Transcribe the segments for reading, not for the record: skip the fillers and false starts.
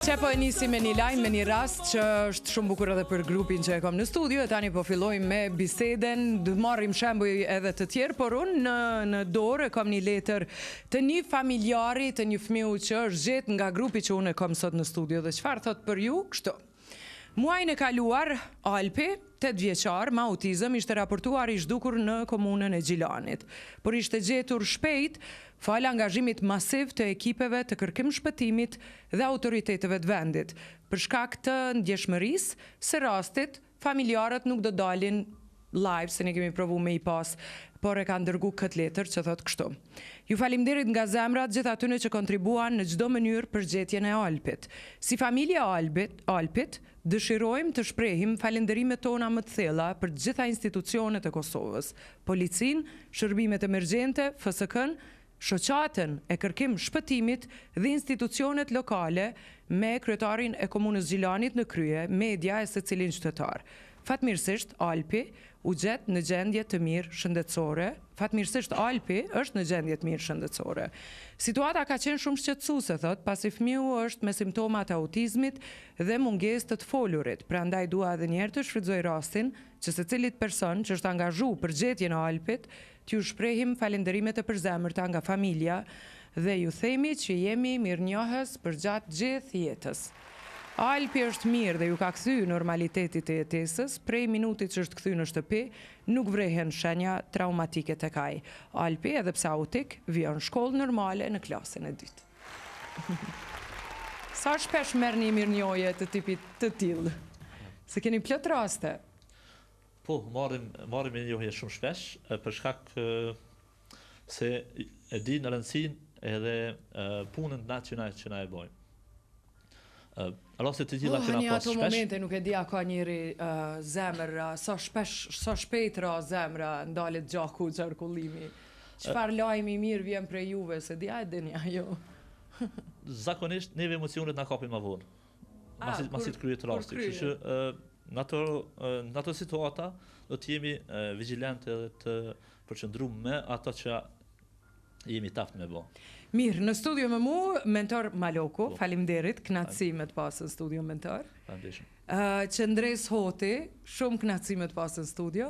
Që po e nisi me një lajm, me një rast që është shumë bukur edhe për grupin që e kam në studio, e tani po fillojmë me biseden, dhe marrim shembuj edhe të tjerë, por unë në dorë kam një letër të një familjari, të një fëmiu që është gjetë nga grupi që unë e kam sot në studio, dhe çfarë thot për ju, kështu. Muajin e kaluar, Alpi, 8 vjeçar, me autizëm, ishte raportuar i zhdukur në komunën e Gjilanit, por ishte gjetur shpejt falë angazhimit masiv të ekipeve të kërkim shpëtimit dhe autoriteteve të vendit. Për shkak të ndjeshmërisë së rastit, familjarët nuk do dalin live, se ne kemi provu me i pas, por e ka ndërgu këtë letër që thot kështu. Ju falimderit nga zemra të gjithë atyne që kontribuan në çdo mënyrë për gjetjen e Alpit. Si familja Alpit, dëshirojmë të shprehim falënderimet tona më të thella për të gjitha institucionet e Kosovës, policin, shërbimet emergjente, FSK-n, shoqatën e kërkim shpëtimit dhe institucionet lokale me kryetarin e komunës Gjilanit në krye, media e secilin qytetar. Fatmirësisht, Alpi u gjet në gjendje të mirë shëndetësore. Fatmirësisht, Alpi është në gjendje të mirë shëndetësore. Situata ka qenë shumë shqetësuese, thot, pasi fëmiu është me simptomat e autizmit dhe mungesë të folurit. Prandaj dua edhe një herë të shfrytëzoj rastin që secilit person që është angazhuar për gjetjen e Alpit, t'ju shprehim falënderimet e përzemërta nga familja dhe ju themi që jemi mirënjohës për gjatë gjithë jetës. Alpi është mirë dhe ju ka kthy normalitetit të jetesës, prej minutit që është kthy në shtëpi, nuk vrehen shenja traumatike tek ai. Alpi, edhe pse autik, vjen në shkollë normale në klasën e dytë. Sa shpesh merrni mirënjohje të tipit të tillë? Se keni plot raste. Po, marrim mirënjohje shumë shpesh, për shkak se e di në rëndësinë edhe punën nacionale që na e bëjmë. Raste të tilla kena pas ato shpesh. momente nuk e di a ka njëri zemër, sa shpejt ra zemra ndalet gjaku qarkullimi. Çfarë lajmi i mirë vjen prej juve, se di a e dini ajo. Zakonisht neve emocionet na kapin më vonë. Masi të kryet rasti. Kështu që në ato situata do të jemi vigjilant edhe të përqendruar me ato që jemi taft me bo. Mirë, në studio me mu, mentor Maloku, falimderit, knatësi me të pasë në studio mentor. Falimderit. Qëndres Hoti, shumë knatësi me të pasë në studio.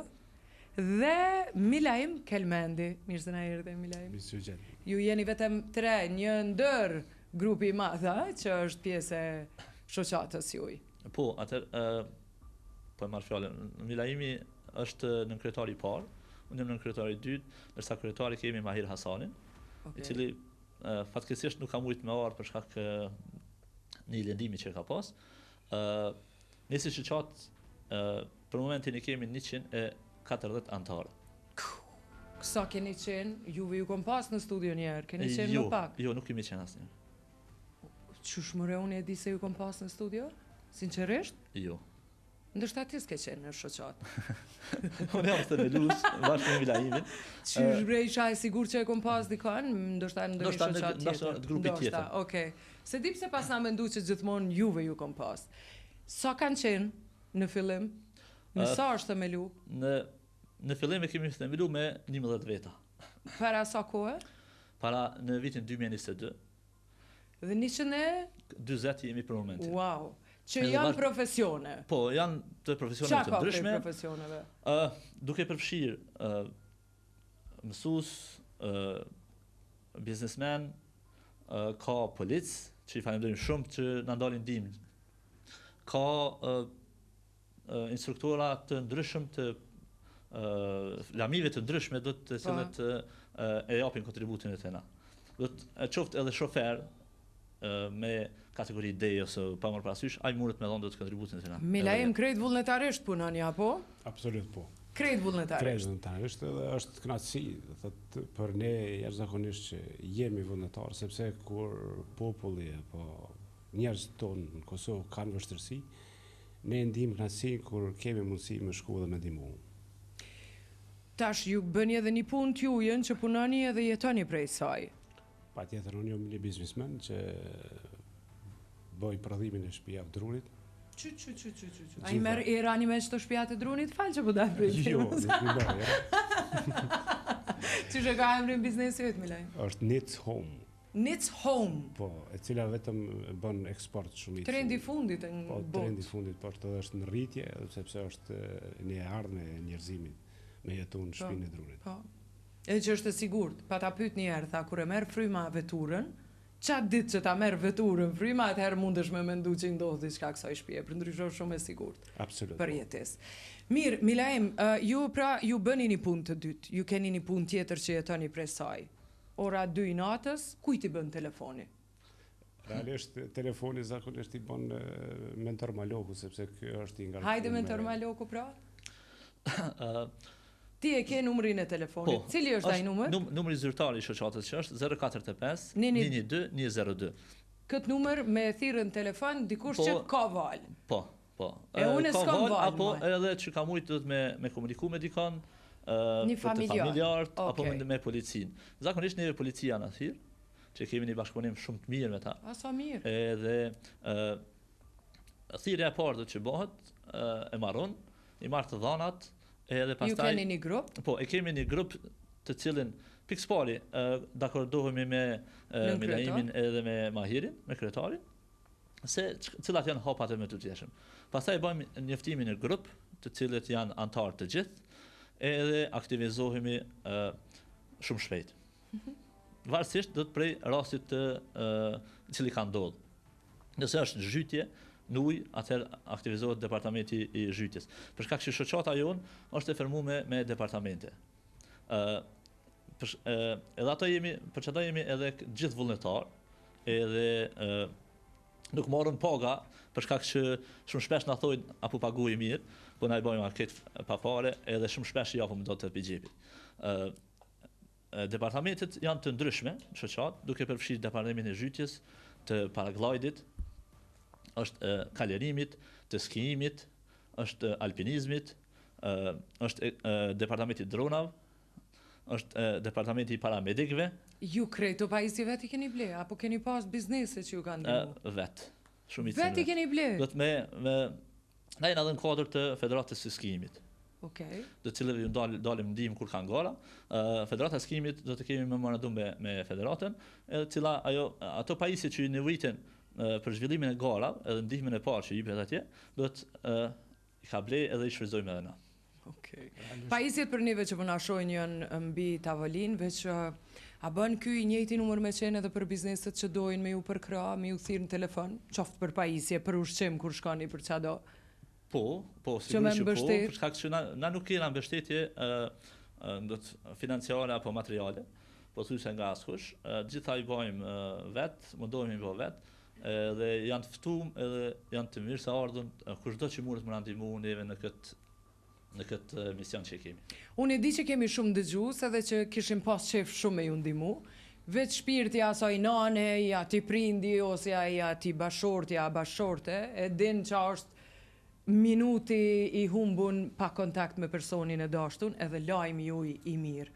Dhe Milaim Kelmendi, mirë se na erdhe Milaim. Ju jeni vetëm 3, një ndër grupi i madh, që është pjesë e shoqatës juaj. Po, po e marr fjalën. Milaimi është nënkryetari i parë, unë jam nënkryetari i dytë, ndërsa kryetari kemi Mahir Hasanin, i cili fatkeqësisht nuk ka mujt me ardh për shkak një lëndimi që ka pas. Nëse shoqat për momentin e kemi 140 anëtarë. Sa keni qenë? Juve ju kom pas në studio një herë, keni qenë më pak? Jo, nuk kemi qenë asnjë. Qysh më unë e di se ju kom pas në studio? Sinqerisht? Jo. Ndërsa ti s'ke qenë në shoqat. Unë jam themelus bashkë me Milaimin. Qysh bre isha e sigurt që e kom pas dikon, ndoshta në ndonjë shoqat tjetër. Ndoshta në grupi tjetër. Okej. Se di pse pas na mendu që gjithmonë juve ju kom pas. Sa kanë qenë në fillim? Në sa është themelu? Në fillim e kemi themelu me 11 veta. Para sa kohë? Para në vitin 2022. Dhe 120 jemi për momentin. Wow. Që janë profesione. Po, janë të profesione të ndryshme. Çka ka profesioneve? Duke përfshirë mësues, biznesmen, ka polic, që i falenderojmë shumë që na ndalin ndihmë. Ka instruktora të ndryshëm të lamive të ndryshme do të cilët e japin kontributin e tëna. Do të qoftë edhe shofer me kategori D ose pa marrë parasysh, ai mundet me dhënë do të kontributin e tëna. Milaim krejt vullnetarisht punoni apo? Absolut po. Krejt vullnetarisht. Krejt vullnetarisht dhe është kënaqësi, thotë për ne jashtëzakonisht që jemi vullnetar, sepse kur populli apo njerëzit tonë në Kosovë kanë vështirësi, ne ndihmë kënaqësi kur kemi mundësi me shku dhe me ndihmu. Tash ju bëni edhe një punë t'jujën që punoni edhe jetoni prej saj. Patjetër, unë jam një biznesmen që bëj prodhimin e shtëpive të drunit. Ai merr irani me çdo shtëpia të drunit, fal që po dal prej tij. Jo, nuk i bëj. Çish e ka emrin biznesi yt Milaj? Është Knit Home. Nits Home. Po, e cila vetëm bën eksport shumicë. Trendi fundit në Po, botë. trendi fundit, po të është në rritje, sepse është një ardhme e njerëzimit me jetu në shpinë e drunit. Po. Edhe që është e sigurt, pa ta pyet një herë, tha, kur e merr fryma veturën, qatë ditë që ta merr veturën fryma, atëherë mundesh me mendu që ndodh diçka kësaj shtëpie, përndryshe shumë e sigurt. Absolut. Për jetesë. Mirë, Milaim, ju bëni një punë të dytë, ju keni një punë tjetër që jetoni prej saj. Ora 2 i natës, kujt i bën telefoni? Realisht, telefoni zakonisht i bën mentor Maloku, sepse kjo është i nga... Hajde mentor Maloku pra? Ti e ke numrin e telefonit. Cili është ai numër? Numri zyrtar i shoqatës që është 045 112 102 Këtë numër me thirrën telefon dikush që ka val. Po. E unë s'kam val. Apo edhe që ka mujt me komuniku me dikon, një familjar, apo me policinë. Zakonisht neve policia na thirr, që kemi një bashkëpunim shumë të mirë me ta. A sa mirë. Edhe thirrja e parë që bëhet, e marron, i marr të dhanat, edhe pastaj... Ju keni një grup? Po, e kemi një grup të cilin pikës pari dakordohemi me Milaimin edhe me Mahirin, me kryetarin, se cilat janë hapat e me të gjeshëm. Pastaj bëjmë njoftimin në grup, të cilët janë antarë të gjithë, edhe aktivizohemi shumë shpejt. Varësisht do të prej rastit të cili ka ndodhur. Nëse është zhytje në ujë, atëherë aktivizohet departamenti i zhytjes. Për shkak që shoqata jonë është e fermuar me departamente. Edhe ato jemi, për çdo jemi edhe gjithë vullnetar, edhe nuk morën paga për shkak që shumë shpesh na thojnë apo paguaj mirë, po na i bëjmë anket pa fare, edhe shumë shpesh i japim dot të xhepit. Departamentet janë të ndryshme, shoqat, duke përfshirë departamentin e zhytjes, të paraglidit, është kalerimit, të skijimit, është alpinizmit, është departamenti dronave, është departamenti i paramedikëve. Ju krejto pajisje vetë i keni ble, apo keni pas biznese që ju kanë ndihmu? Vetë. Vetë i keni ble? Do të na jena dhe në kuadër të Federatës së Skijimit. Okej. Do të cilëve ju dalim ndihmë kur kanë gara. Federata e Skijimit do të kemi memorandum me federatën, edhe cila ato pajisje që ju nevojitin për zhvillimin e gara, edhe ndihmën e parë që jepet atje, do të i ka ble edhe i shfrytëzojmë edhe na. Okej. Pajisjet për neve që po na shohin janë mbi tavolinë, veç a bën ky i njëjti numër me qenë edhe për bizneset që dojnë me ju përkra, me ju thirr në telefon, qoftë për pajisje, për ushqim kur shkoni për çado? Po, sigurisht po, për shkak që na nuk kena mbështetje financiare apo materiale, po thjesht nga askush, gjitha i bëjmë vet, mundohemi bëj vet, dhe janë të ftuar edhe janë të mirë se ardhën kushdo që mundet më na ndihmu neve në këtë mision që kemi. Unë e di që kemi shumë dëgjues edhe që kishim pas qef shumë me ju ndihmu, veç shpirti asaj nane, i ati prindi, ose i ati bashorti, a bashorte, e din që është minuti i humbun pa kontakt me personin e dashtun, edhe lajmi juj i mirë.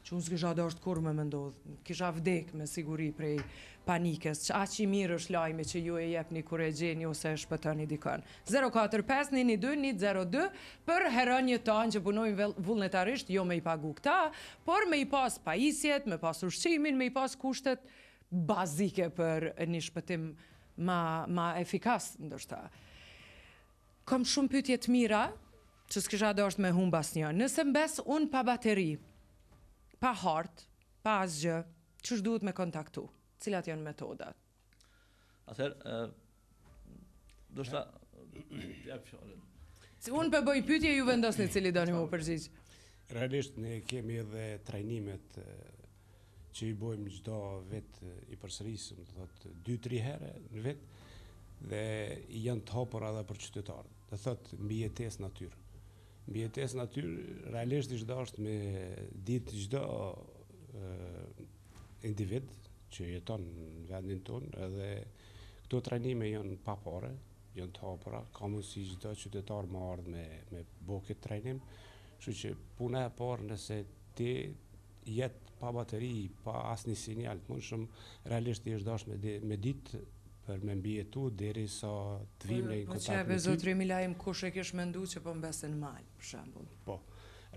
Që unë s'kisha dasht kur me ndodhë, kisha vdek me siguri prej panikës, që aq i mirë është lajmi që ju e jepni kur e gjeni ose e shpëtoni dikën. 045 112 102 për herënjët tanë që punojnë vullnetarisht, jo me i pagu këta, por me i pas pajisjet, me pas ushqimin, me i pas kushtet bazike për një shpëtim ma efikas, ndoshta. Kam shumë pyetje të mira, që s'kisha dasht me humb asnjë. Nëse mbes unë pa bateri, pa hartë, pa asgjë, ç'është duhet me kontaktu? Cilat janë metodat? Atëherë, ndoshta jap fjalën. Si unë për bëj pyetje, ju vendosni cili doni më përgjigj. Realisht ne kemi edhe trajnimet që i bëjmë çdo vit i përsërisëm, do thotë 2-3 herë në vit, dhe janë të hapura edhe për qytetarët. Do thotë mbi jetesë natyrë. Mbi jetesë natyrë realisht është me ditë çdo individ që jeton në vendin tonë, edhe këto trajnime janë pa pare, janë të hapura, ka mundësi çdo qytetar më ardh me bo këtë trajnim, kështu që puna e parë nëse ti jetë pa bateri, pa asnjë sinjal të mundshëm, realisht i është dashur me ditë për me mbijetu derisa të vim në kontakt me ty. Po zotri Milajm, kush e kish mendu që po mbesen mal, për shembull? Po,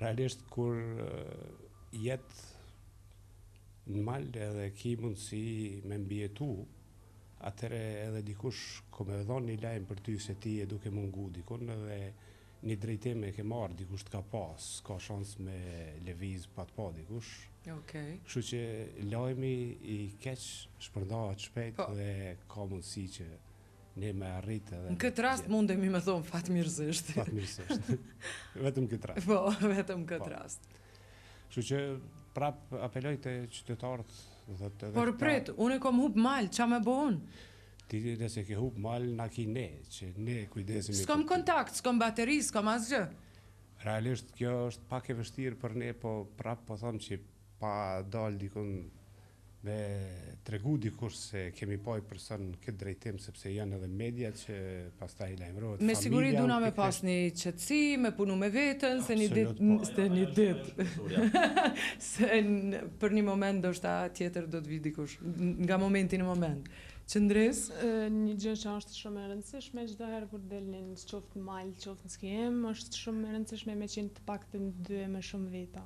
realisht kur jetë në mal edhe ki mundësi me mbjetu, atëre edhe dikush ko me dhonë një lajmë për ty se ti e duke mungu dikun edhe një drejtim e ke marrë dikush të ka pas, ka shans me lëviz pa të pa dikush. Kështu që lajmi i keq shpërndahet shpejt dhe ka mundësi që ne me arrit edhe... Në këtë rast mundemi me thonë fatmirësisht. Fatmirësisht. Vetëm këtë rast. Po, vetëm këtë rast. Kështu që prap apeloj të qytetarët. Por prit, unë e kom hub mal, qa me bo unë? Ti nëse ke hub mal, na ki ne, që ne kujdesemi... S'kom kontakt, s'kom bateri, s'kom asgjë. Realisht, kjo është pak e vështirë për ne, po prap po thonë që pa dal dikun me tregu dikush se kemi pa i person këtë drejtim, sepse janë edhe media që pastaj lajmërohet. Me siguri duna me pas një qetësi, me punu me vetën, se një ditë. Se për një moment do shta tjetër do të vi dikush, nga momenti në moment. Qëndres? Një gjë që është shumë e rëndësishme, çdo herë kur delnin qoftë në mal, qoftë në skiem, është shumë e rëndësishme me qenë të paktën 2 më shumë veta.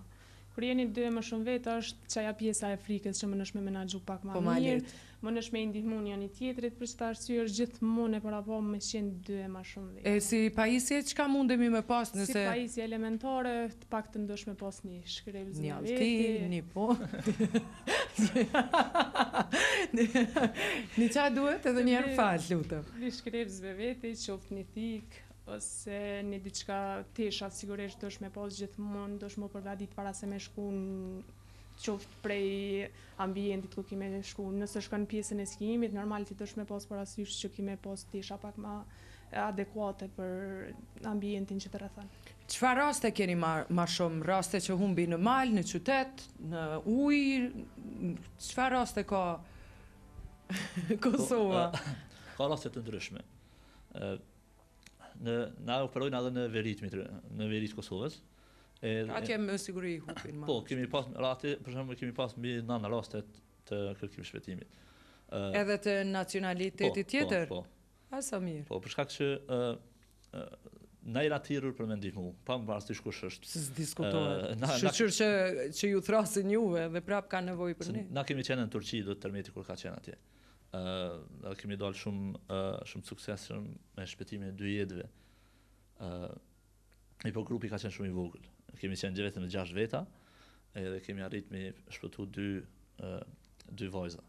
Kur jeni 2 më shumë veta është çaja pjesa e frikës që mënesh me menaxhu pak më mirë, mënesh me ndihmu njëri tjetrit, për çfarë arsye është gjithmonë para po me qenë 2 më shumë veta. E si pajisje çka mundemi me pas nëse si pajisje elementare, të paktën dosh me pas një shkrelz një altin, një po. Një qa duhet edhe njerë fal, lutem. Një shkrelz me veti, qoftë një thik, ose një diçka tesha, sigurisht dosh me pas gjithmonë, dosh me përgatit para se me shku në qoftë prej ambientit ku kime shku. Nëse shkon pjesën e skimit, normal ti dosh me pas parasysh që kime pas tesha pak ma adekuate për ambientin që të rrethon. Çfarë raste keni ma shumë? Raste që humbi në mal, në qytet, në ujë? Çfarë raste ka Kosova? Ka raste të ndryshme. Na operojnë edhe në verit Kosovës. Atje me siguri hupin. Po, kemi pas raste, për shembull kemi pas mbi 9 rastet të kërkim shpëtimit. Edhe të nacionalitetit tjetër? Po. Asa mirë. Po, për shkak që na jena thirrur për me ndihmu, pa më parasysh kush është. S'diskutohet. Shoqër që ju thrasin juve dhe prap ka nevojë për ne. Na kemi qenë në Turqi do të tërmeti kur ka qenë atje. Kemi dalë shumë suksesshëm me shpëtimin e 2 jetëve. Po grupi ka qenë shumë i vogël. Kemi qenë vetëm 6 veta, edhe kemi arrit me shpëtu 2 vajza.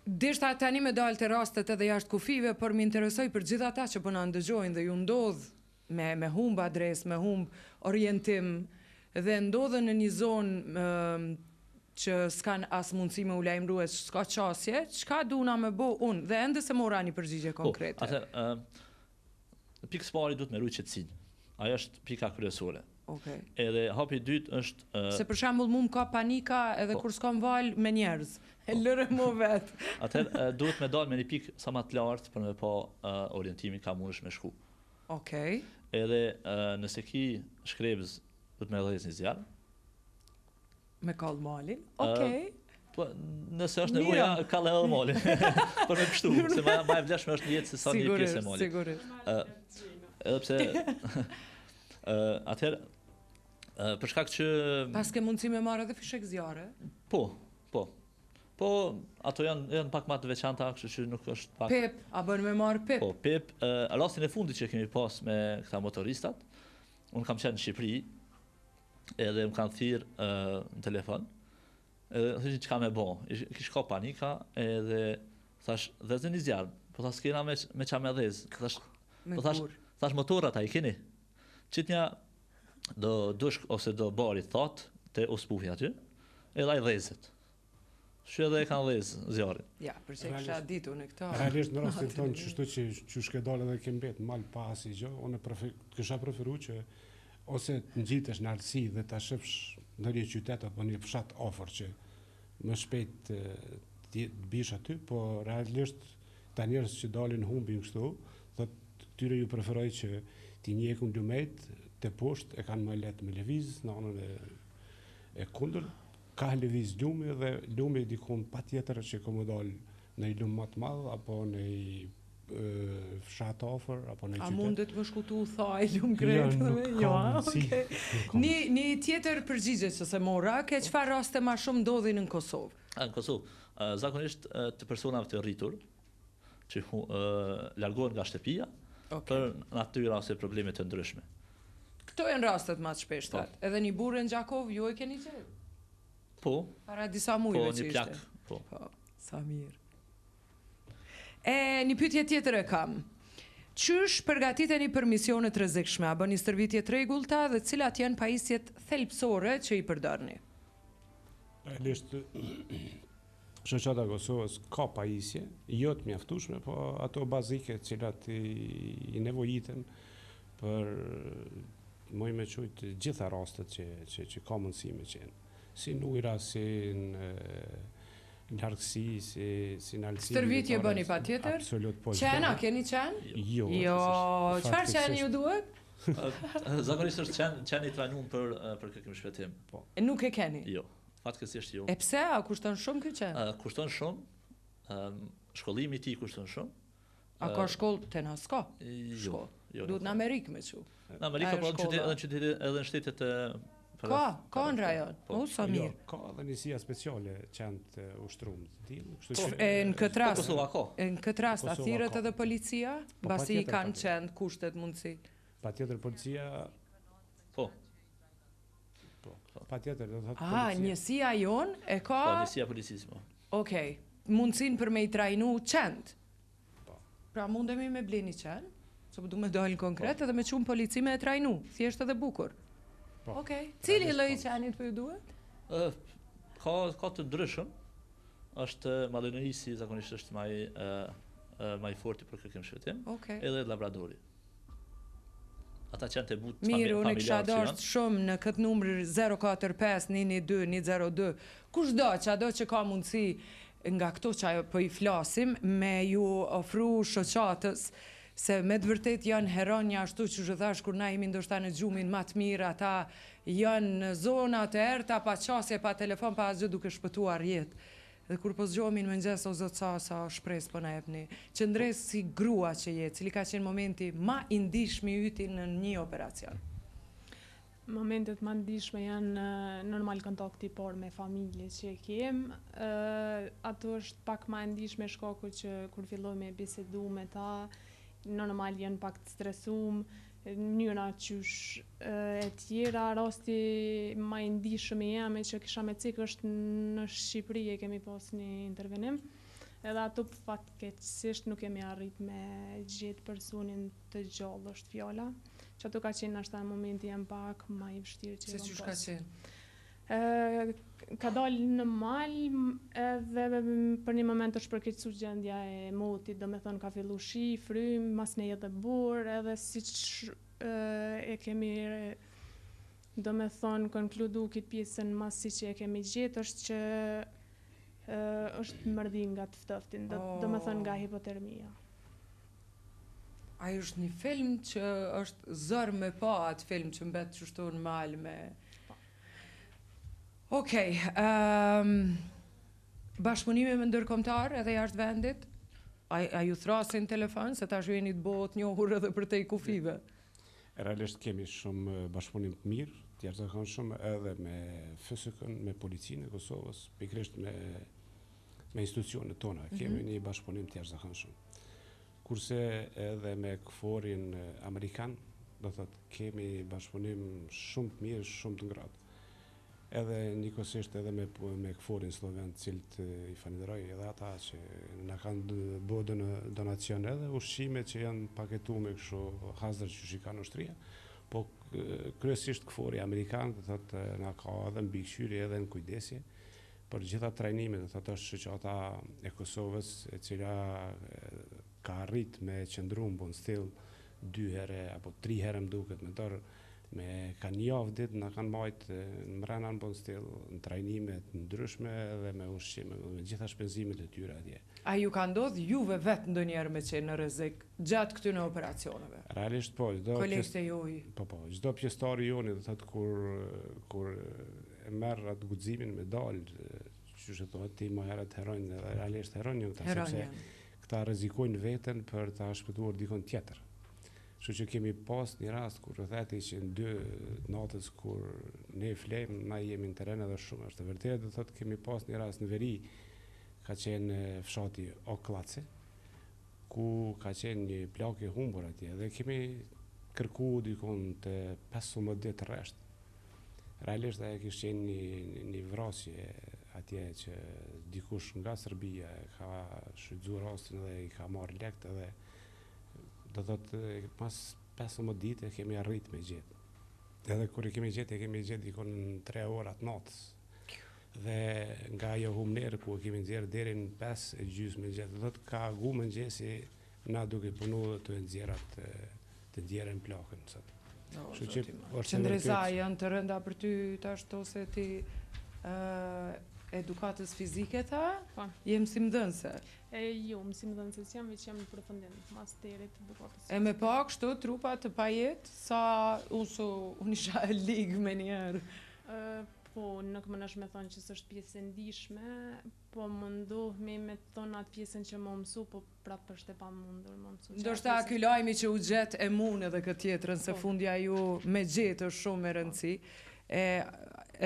Deshta tani me dalë të rastet edhe jashtë kufive, por më interesoj për gjithë ata që po na ndëgjojnë dhe ju ndodh me humb adres, me humb orientim dhe ndodhen në një zonë që s'kan as mundësi me u lajmërues, s'ka qasje, çka duna me bo unë dhe ende se mora një përgjigje konkrete. Pikë së pari duhet me ruaj qetësinë. Ajo është pika kryesore. Okay. Edhe hapi i dytë është se për shembull mua ka panika edhe kur s'kam val me njerëz. E lëre mo vet. Atëherë duhet me dalë me një pikë sa më të lartë për me pa orientimin ka mundesh me shku. Okej. Edhe nëse ki shkrebz duhet me dhëz një zjarr. Me kall malin. Okej. Po nëse është nevoja kall edhe malin. Për me pështu, se më e vlefshme është një jetë se sa një pjesë e malit. Sigurisht. Edhe pse atëherë për shkak që pas ke mundësi me marrë edhe fishek zjarre? Po, ato janë pak më të veçanta, kështu që nuk është pak. Pep, a bën me marrë pep? Po, pep, rastin e fundit që kemi pas me këta motoristat, unë kam qenë në Shqipëri, edhe më kanë thirrë në telefon, edhe thëshin çka me bë. Kish ka panika, edhe thash, dhezën një zjarr, po thash s'kena me qa me dhez. Thash motorat a i keni? Qitnja do dushk ose do bari thot të uspufi aty, edhe a i dhezet. Shë edhe e kanë dhezë zjarrin. Ja, përse kisha ditu në këto. Realisht në rastin tonë qështu që shke dalë edhe kem bet mal pas i gjë, unë kisha preferu që ose të ngjitesh në artësi dhe ta shëfsh në një qytet apo një fshat afër që më shpejt të bish aty, po realisht ta njerëz që dalin humbin kështu, thotë tyre ju preferoj që ti njekun lumejt të poshtë e kanë më lehtë me lëviz në anën e kundër. Ka lëviz lumi dhe lumi dikon pa tjetër që komo dalë në i lumë më të madhë apo në i fshat afër apo në qytet. A mundet më shkutu thaj lumë krejtë? Jo, okej. Një tjetër përgjigje që se mora, ke çfarë raste ma shumë ndodhin në Kosovë? Në Kosovë, zakonisht të personave të rritur, që largohen nga shtëpia, për natyra ose probleme të ndryshme. Këto janë rastet më të shpeshtat. Edhe një burrë në Gjakov, ju e keni gjetur? Po. Para disa mujve që ishte. Po, një plak. Po, sa mirë. Një pyetje tjetër e kam. Qysh përgatiteni për misionet rrezikshme? A bëni stërvitje të rregullta dhe cilat janë pajisjet thelbësore që i përdorni? Realisht shoqata e Kosovës ka pajisje, jo të mjaftueshme, po ato bazike të cilat i nevojiten për moj me qujtë gjitha rastet që ka mundësi me qenë. Si në ujra, si në largësi, si në alësimi. Stërvitje bëni pa tjetër? Absolut, po. Qena, keni qenë? Jo. Çfarë qenë ju duhet? Zakonisht është qenë i trajnuar për kërkim shpëtim. Nuk e keni? Jo. Fatkeqësisht jo. E pse? A kushton shumë ky qenë? Kushton shumë. Shkollimi i tij kushton shumë. A ka shkollë te na s'ka? Jo. Duhet në Amerikë me çu. Në Amerikë po edhe në shtetet e Ka në rajon. Po sa mirë. Ka edhe njësia speciale qenë të ushtrum të tillë, kështu që në këtë rast. Kosova ka. Në këtë rast a thirret edhe policia, mbasi i kanë qenë kushtet mundësi. Patjetër policia. Po. Patjetër do të thotë policia. Njësia jon e ka. Po, njësia policisë po. Okej. Mundësin për me i trajnu qend. Pra mundemi me bleni qend, se du me dalë konkret edhe me qumë polici me e trajnu, thjesht edhe bukur. Okej. Cili lloj qenit për ju duhet? Ka të ndryshëm. Është Malinoisi zakonisht është më i forti për kërkim shpëtim. Edhe Labradori. Ata qenë të butë familjarë. Mirë, unë kisha dashur shumë në këtë numër 045 112 102. Kushdo që ka mundësi nga këto që po i flasim me ju ofru shoqatës se me të vërtet janë heronja ashtu që zhëthash kur na imi ndoshta në gjumin ma të mirë, ata janë në zonat e erta, pa qasje, pa telefon, pa asgjë duke shpëtuar jetë. Dhe kur po zgjomin me ngjes o zot sa shpresë po na jepni. Qëndres si grua që jetë, cili ka qenë momenti ma i ndihshëm i yti në një operacion. Momentet më ndihshme janë normal kontakti por me familje që e kem. Ato është pak më ndihshme shkaku që kur filloj me bisedu me ta, normal janë pak të stresum, mënyra qysh e tjera, rasti më i ndihshëm i jam që kisha me cik është në Shqipëri e kemi pas një intervenim. Edhe ato fatkeqësisht nuk kemi arrit me gjetë personin të gjallë është fjala. Që ato ka qenë ashta në momenti jam pak ma i vështirë që se qysh ka qenë? Ka dalë në mal edhe për një moment është përkeqësu gjendja e motit, do me thonë ka fillu shi, frym, mas ne jetë burë, edhe si që e kemi do me thonë konkludu këtë pjesën mas si që e kemi gjetë është që është mërdhin nga të ftoftin, do me thonë nga hipotermia. Ai është një film që është zërë me pa atë film që mbet qështu në mal me... Okej, bashkëpunimi me ndërkombëtar edhe jashtë vendit, a ju thrasin telefon se tash jeni të bëhet njohur edhe për te i kufive? Realisht kemi shumë bashkëpunim të mirë, të jashtëzakonshëm edhe me FSK-n, me policinë e Kosovës, pikërisht me institucionet tona, kemi një bashkëpunim të jashtëzakonshëm. Kurse edhe me KFOR-in amerikan, do thotë kemi bashkëpunim shumë të mirë, shumë të ngratë. Edhe njëkohësisht edhe me KFOR-in sloven, cilët i falenderoj edhe ata që na kanë bërë donacion edhe ushqime që janë paketuar kështu hazër që shi kanë ushtria, po kryesisht KFOR-i amerikan do thotë na ka edhe mbikëqyrje edhe në kujdesje për gjitha trajnimet, do thotë është shoqata e Kosovës e cila ka arrit me qëndru në Bonstill 2 herë apo 3 herë më duket me dorë. Ka një javë ditë na kanë majtë në mrena në Bonstill në trajnimet ndryshme dhe me ushqime, me gjitha shpenzimet e tyre atje. A ju ka ndodhë juve vetë ndonjëherë me qenë në rrezik gjatë këtyre operacioneve? Realisht po, kolegët e juaj. Po, çdo pjesëtari joni do thotë kur e merr atë guximin me dalë, që thotë ti më herët heronjë, realisht heronjë sepse ta rrezikojnë veten për ta shpëtuar dikon tjetër. Kështu që kemi pas një rast kur rrethati që në 2 natës kur ne flejmë, na jemi në teren edhe shumë. Është vërtet, do thotë kemi pas një rast në veri, ka qenë fshati Oklace, ku ka qenë një plak i humbur atje dhe kemi kërku dikon të 15 ditë rresht. Realisht ajo kishte qenë një vrasje atje që dikush nga Serbia ka shfrytzuar rastin dhe i ka marrë lekt edhe do thotë pas 15 ditë kemi arrit me gjetë. Edhe kur e kemi gjetë dikon 3 ora të natës. Dhe nga ajo humner ku e kemi nxjerrë deri në 5:30 me gjetë, do të ka gu mëngjesi na duke punuar të nxjerrat të nxjerrën plakën sot. Qëndresa janë të rënda për ty tash ose ti edukatës fizike tha? Po. Je mësimdhënëse? Jo, mësimdhënëse jam, veç jam në përfundim masterit të edukatës. E me pa kështu trupa të pajet sa unë isha e ligë me njerë? Po, nuk më nësh me thonë që s'është pjesë e ndishme, po mundohemi me thonë atë pjesën që më mësu, po prapë është e pa mundur më mësu. Ndoshta ky lajmi që u gjet e mund edhe këtë tjetrën, se fundja ju me gjetë është shumë e rëndësi,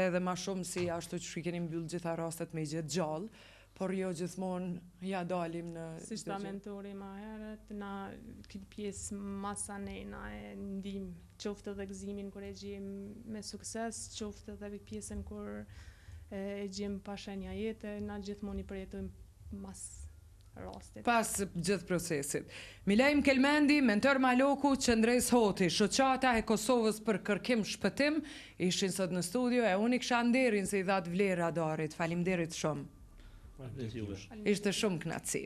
edhe ma shumë si ashtu që keni mbyllë gjitha rastet me gjetë gjallë, por jo gjithmonë ja dalim në... Si shta mentori ma herët, na këtë pjesë masa na e ndim, qoftë edhe gëzimin kur e gjim me sukses, qoftë edhe pjesën kur e gjim pa shenja jetë, na gjithmonë i përjetojmë mas rastit. Pas gjithë procesit. Milajm Kelmendi, mentor Maloku, Qëndres Hoti, shoqata e Kosovës për kërkim shpëtim, ishin sot në studio e unë i kisha nderin se i dhatë vlerë radarit. Faleminderit shumë. Ishte shumë kënaqësi.